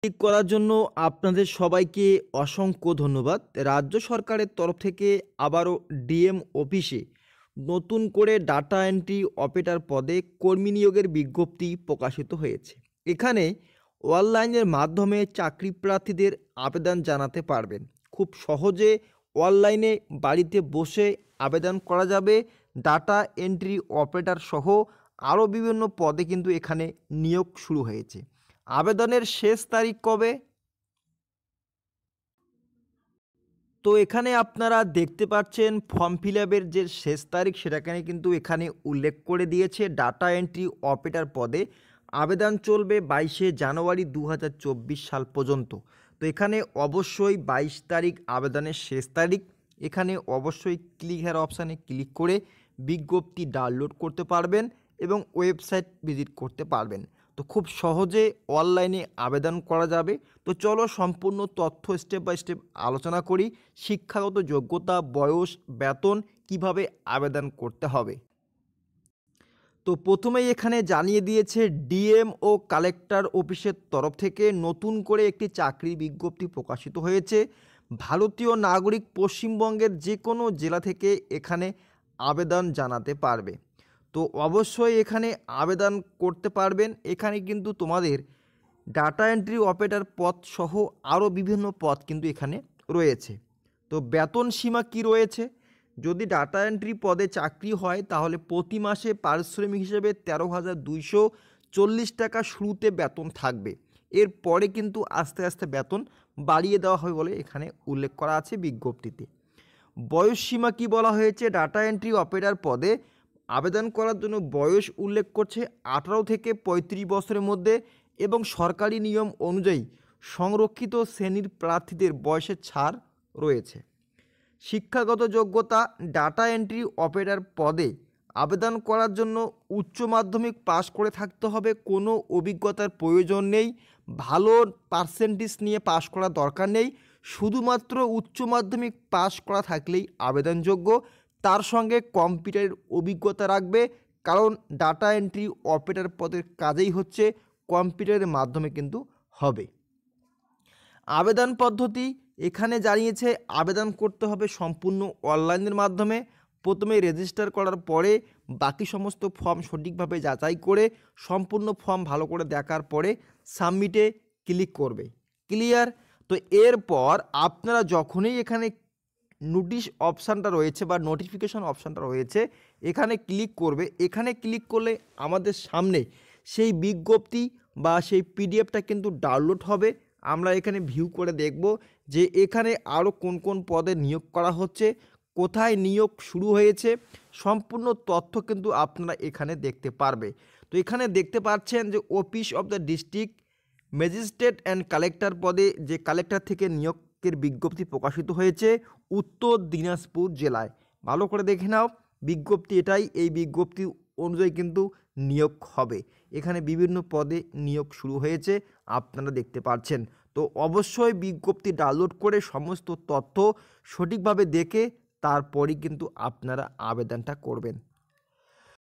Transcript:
ঠিক করার জন্য আপনাদের সবাইকে অসংখ্য ধন্যবাদ। রাজ্য সরকারের তরফ থেকে আবারও ডিএম অফিসে নতুন করে ডাটা এন্ট্রি অপারেটর পদে কর্মী নিয়োগের বিজ্ঞপ্তি প্রকাশিত হয়েছে। এখানে অনলাইনের মাধ্যমে চাকরি প্রার্থীদের আবেদন জানাতে পারবেন। খুব সহজে অনলাইনে বাড়িতে বসে আবেদন করা যাবে। ডাটা এন্ট্রি অপারেটর সহ আরও বিভিন্ন পদে কিন্তু এখানে নিয়োগ শুরু হয়েছে। আবেদনের শেষ তারিখ কবে? তো এখানে আপনারা দেখতে পাচ্ছেন ফর্ম ফিল আপের যে শেষ তারিখ সেটাখানে কিন্তু এখানে উল্লেখ করে দিয়েছে। ডাটা এন্ট্রি অপারেটর পদে আবেদন চলবে 22শে জানুয়ারি 2024 সাল পর্যন্ত। তো এখানে অবশ্যই 22 তারিখ আবেদনের শেষ তারিখ। এখানে অবশ্যই ক্লিক হেয়ার অপশানে ক্লিক করে বিজ্ঞপ্তি ডাউনলোড করতে পারবেন এবং ওয়েবসাইট ভিজিট করতে পারবেন। তো খুব সহজে অনলাইনে আবেদন করা যাবে। তো চলো সম্পূর্ণ তথ্য স্টেপ বাই স্টেপ আলোচনা করি। শিক্ষাগত যোগ্যতা, বয়স, বেতন, কিভাবে আবেদন করতে হবে। তো প্রথমেই এখানে জানিয়ে দিয়েছে ডিএম ও কালেক্টর অফিসের তরফ থেকে নতুন করে একটি চাকরির বিজ্ঞপ্তি প্রকাশিত হয়েছে। ভারতীয় নাগরিক পশ্চিমবঙ্গের যে কোনো জেলা থেকে এখানে আবেদন জানাতে পারবে। তো অবশ্যই এখানে আবেদন করতে পারবেন। এখানে কিন্তু তোমাদের ডাটা এন্ট্রি অপারেটর পদ সহ আরও বিভিন্ন পদ কিন্তু এখানে রয়েছে। তো বেতন সীমা কি রয়েছে? যদি ডাটা এন্ট্রি পদে চাকরি হয় তাহলে প্রতি মাসে পারিশ্রমিক হিসেবে 13,240 টাকা শুরুতে বেতন থাকবে। এরপরে কিন্তু আস্তে আস্তে বেতন বাড়িয়ে দেওয়া হবে বলে এখানে উল্লেখ করা আছে বিজ্ঞপ্তিতে। বয়স সীমা কি বলা হয়েছে? ডাটা এন্ট্রি অপারেটর পদে আবেদন করার জন্য বয়স উল্লেখ করছে 18 থেকে 35 বছরের মধ্যে এবং সরকারি নিয়ম অনুযায়ী সংরক্ষিত শ্রেণীর প্রার্থীদের বয়সের ছাড় রয়েছে। শিক্ষাগত যোগ্যতা, ডাটা এন্ট্রি অপারেটর পদে আবেদন করার জন্য উচ্চ মাধ্যমিক পাশ করে থাকতে হবে। কোনো অভিজ্ঞতার প্রয়োজন নেই, ভালো পার্সেন্টেজ নিয়ে পাশ করার দরকার নেই। শুধুমাত্র উচ্চ মাধ্যমিক পাশ করা থাকলেই আবেদনযোগ্য। তার সঙ্গে কম্পিউটারের অভিজ্ঞতা রাখবে, কারণ ডাটা এন্ট্রি অপারেটর পদের কাজেই হচ্ছে কম্পিউটারের মাধ্যমে কিন্তু হবে। আবেদন পদ্ধতি এখানে জানিয়েছে আবেদন করতে হবে সম্পূর্ণ অনলাইনের মাধ্যমে। প্রথমে রেজিস্টার করার পরে বাকি সমস্ত ফর্ম সঠিকভাবে যাচাই করে সম্পূর্ণ ফর্ম ভালো করে দেখার পরে সাবমিটে ক্লিক করবে। ক্লিয়ার? তো এরপর আপনারা যখনই এখানে নোটিশ অপশানটা রয়েছে বা নোটিফিকেশন অপশানটা রয়েছে এখানে ক্লিক করবে। এখানে ক্লিক করলে আমাদের সামনে সেই বিজ্ঞপ্তি বা সেই পিডিএফটা কিন্তু ডাউনলোড হবে। আমরা এখানে ভিউ করে দেখব যে এখানে আরও কোন কোন পদে নিয়োগ করা হচ্ছে, কোথায় নিয়োগ শুরু হয়েছে, সম্পূর্ণ তথ্য কিন্তু আপনারা এখানে দেখতে পারবে। তো এখানে দেখতে পাচ্ছেন যে office of the district magistrate and collector পদে যে কালেক্টর থেকে নিয়োগের বিজ্ঞপ্তি প্রকাশিত হয়েছে উত্তর দিনাজপুর জেলায়। ভালো করে দেখে নাও, বিজ্ঞপ্তি এটাই। এই বিজ্ঞপ্তি অনুযায়ী কিন্তু নিয়োগ হবে। এখানে বিভিন্ন পদে নিয়োগ শুরু হয়েছে, আপনারা দেখতে পাচ্ছেন। তো অবশ্যই বিজ্ঞপ্তি ডাউনলোড করে সমস্ত তথ্য সঠিকভাবে দেখে তারপরই কিন্তু আপনারা আবেদনটা করবেন।